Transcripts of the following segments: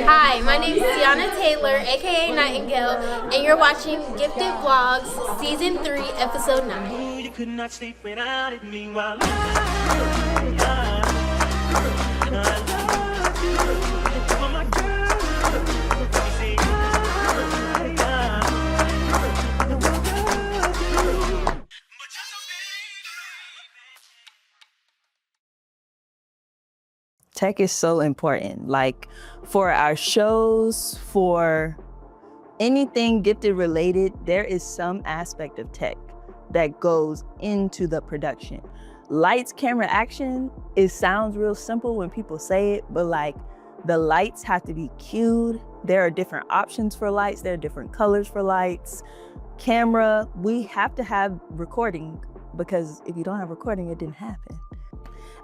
Hi, my name is Tiana Taylor, aka Nightingale, and you're watching Gifted Vlogs, Season 3, Episode 9. You could not sleep without it. Meanwhile, tech is so important, like for our shows, for anything gifted related, there is some aspect of tech that goes into the production. Lights, camera, action, it sounds real simple when people say it, but like the lights have to be cued. There are different options for lights. There are different colors for lights. Camera, we have to have recording, because if you don't have recording, it didn't happen.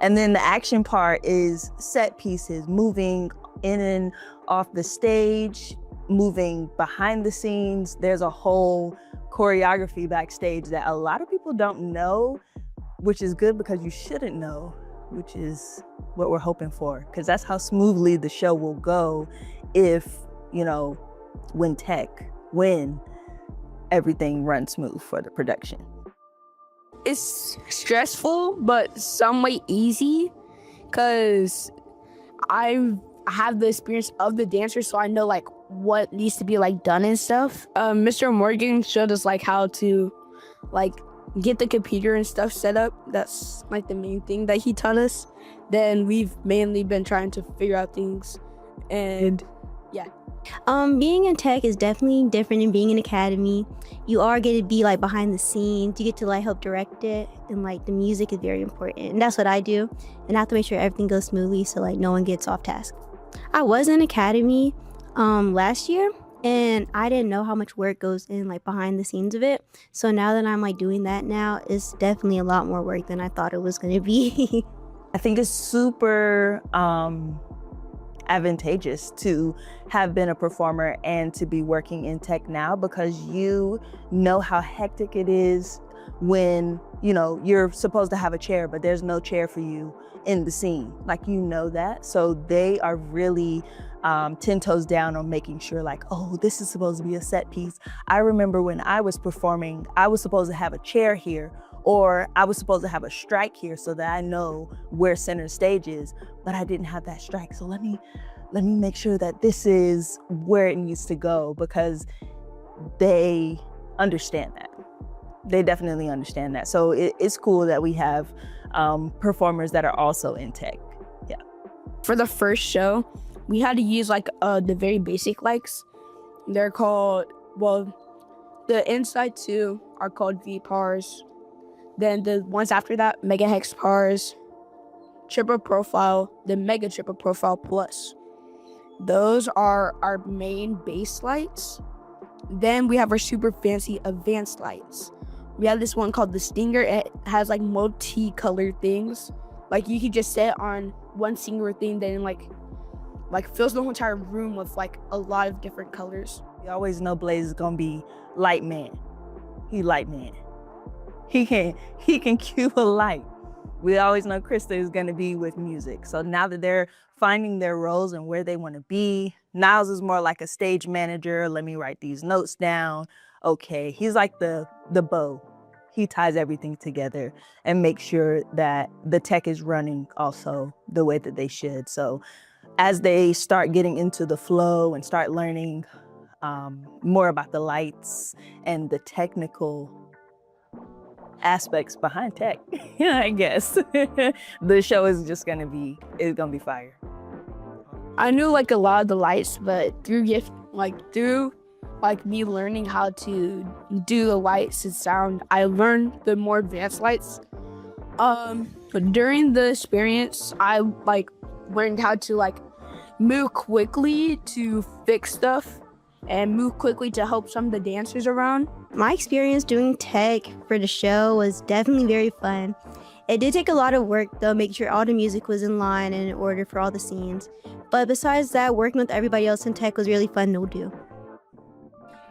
And then the action part is set pieces, moving in and off the stage, moving behind the scenes. There's a whole choreography backstage that a lot of people don't know, which is good because you shouldn't know, which is what we're hoping for, because that's how smoothly the show will go if, when everything runs smooth for the production. It's stressful, but some way easy, because I have the experience of the dancer, so I know like what needs to be like done and stuff. Mr. Morgan showed us like how to like get the computer and stuff set up. That's like the main thing that he taught us. Then we've mainly been trying to figure out things, and yeah. Being in tech is definitely different than being in academy. You are going to be like behind the scenes. You get to like help direct it, and like the music is very important. And that's what I do. And I have to make sure everything goes smoothly so like no one gets off task. I was in academy last year, and I didn't know how much work goes in like behind the scenes of it. So now that I'm like doing that now, it's definitely a lot more work than I thought it was going to be. I think it's super advantageous to have been a performer and to be working in tech now, because you know how hectic it is when you're supposed to have a chair but there's no chair for you in the scene, like that. So they are really 10 toes down on making sure like, oh, this is supposed to be a set piece. I remember when I was performing, I was supposed to have a chair here, or I was supposed to have a strike here so that I know where center stage is, but I didn't have that strike. So let me make sure that this is where it needs to go, because they understand that. They definitely understand that. So it's cool that we have performers that are also in tech. Yeah. For the first show, we had to use like the very basic lights. They're called, the inside two are called V-pars. Then the ones after that, megahex pars, triple profile, the mega triple profile plus. Those are our main base lights. Then we have our super fancy advanced lights. We have this one called the Stinger. It has like multi-colored things. Like you could just set on one singular thing, then like fills the whole entire room with like a lot of different colors. You always know Blaze is gonna be light man. He light man. He can cue a light. We always know Krista is gonna be with music. So now that they're finding their roles and where they wanna be, Niles is more like a stage manager. Let me write these notes down. Okay, he's like the bow. He ties everything together and makes sure that the tech is running also the way that they should. So as they start getting into the flow and start learning more about the lights and the technical aspects behind tech, I guess, the show is just gonna be fire. I knew like a lot of the lights, but through me learning how to do the lights and sound, I learned the more advanced lights. But during the experience, I learned how to move quickly to fix stuff and move quickly to help some of the dancers around. My experience doing tech for the show was definitely very fun. It did take a lot of work though, making sure all the music was in line and in order for all the scenes. But besides that, working with everybody else in tech was really fun to do.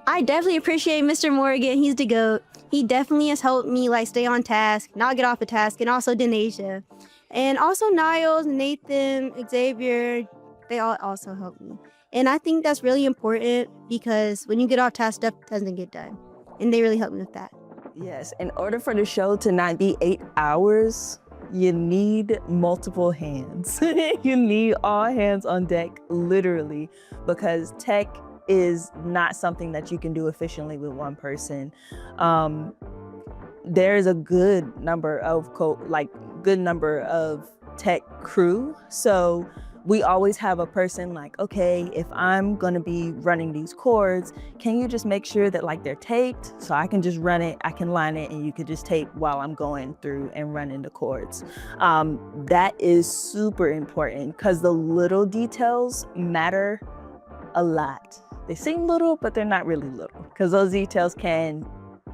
I definitely appreciate Mr. Morgan. He's the GOAT. He definitely has helped me stay on task, not get off the task, and also Denasia. And also Niles, Nathan, Xavier, they all also help me. And I think that's really important because when you get off task, stuff doesn't get done. And they really help me with that. Yes, in order for the show to not be 8 hours, you need multiple hands. You need all hands on deck, literally, because tech is not something that you can do efficiently with one person. There's a good number of tech crew, so we always have a person like, okay, if I'm gonna be running these chords, can you just make sure that like they're taped so I can just run it, I can line it, and you could just tape while I'm going through and running the chords. That is super important because the little details matter a lot. They seem little, but they're not really little because those details can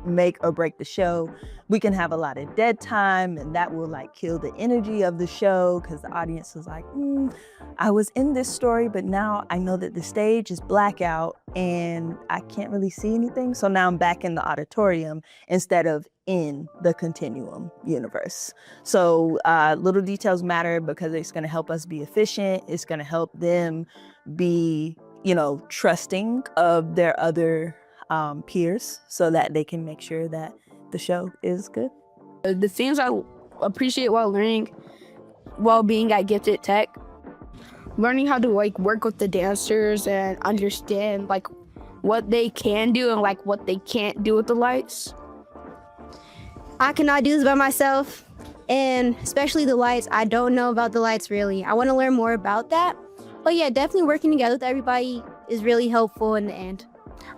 make or break the show. We can have a lot of dead time and that will like kill the energy of the show because the audience is like, I was in this story, but now I know that the stage is blackout and I can't really see anything. So now I'm back in the auditorium instead of in the continuum universe. So little details matter because it's going to help us be efficient. It's going to help them be, trusting of their other peers so that they can make sure that the show is good. The things I appreciate while being at Gifted Tech, learning how to like work with the dancers and understand like what they can do and like what they can't do with the lights. I cannot do this by myself, and especially the lights. I don't know about the lights really. I want to learn more about that. But yeah, definitely working together with everybody is really helpful in the end.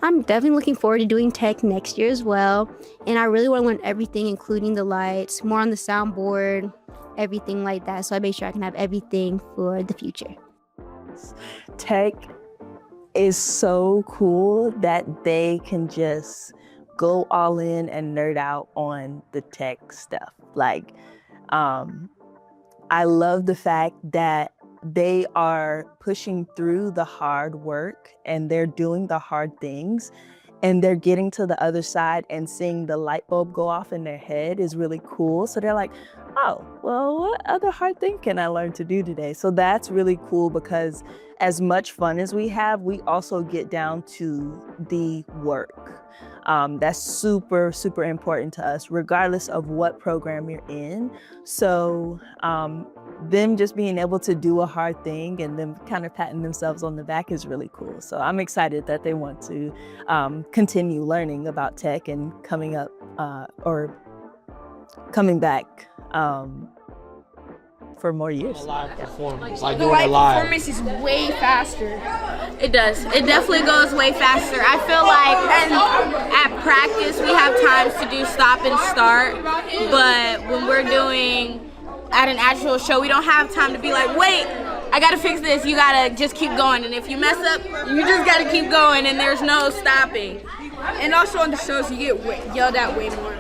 I'm definitely looking forward to doing tech next year as well. And I really want to learn everything, including the lights, more on the soundboard, everything like that. So I make sure I can have everything for the future. Tech is so cool that they can just go all in and nerd out on the tech stuff. Like, I love the fact that they are pushing through the hard work and they're doing the hard things and they're getting to the other side and seeing the light bulb go off in their head is really cool. So they're like, oh, well, what other hard thing can I learn to do today? So that's really cool because as much fun as we have, we also get down to the work. That's super, super important to us, regardless of what program you're in. So them just being able to do a hard thing and them kind of patting themselves on the back is really cool. So I'm excited that they want to continue learning about tech and coming back for more years. Live performance, like The doing it live live. performance is way faster. It does. It definitely goes way faster. I feel like at practice we have times to do stop and start, but when we're doing at an actual show, we don't have time to be like, wait, I gotta fix this. You gotta just keep going, and if you mess up, you just gotta keep going, and there's no stopping. And also on the shows, you get yelled at way more.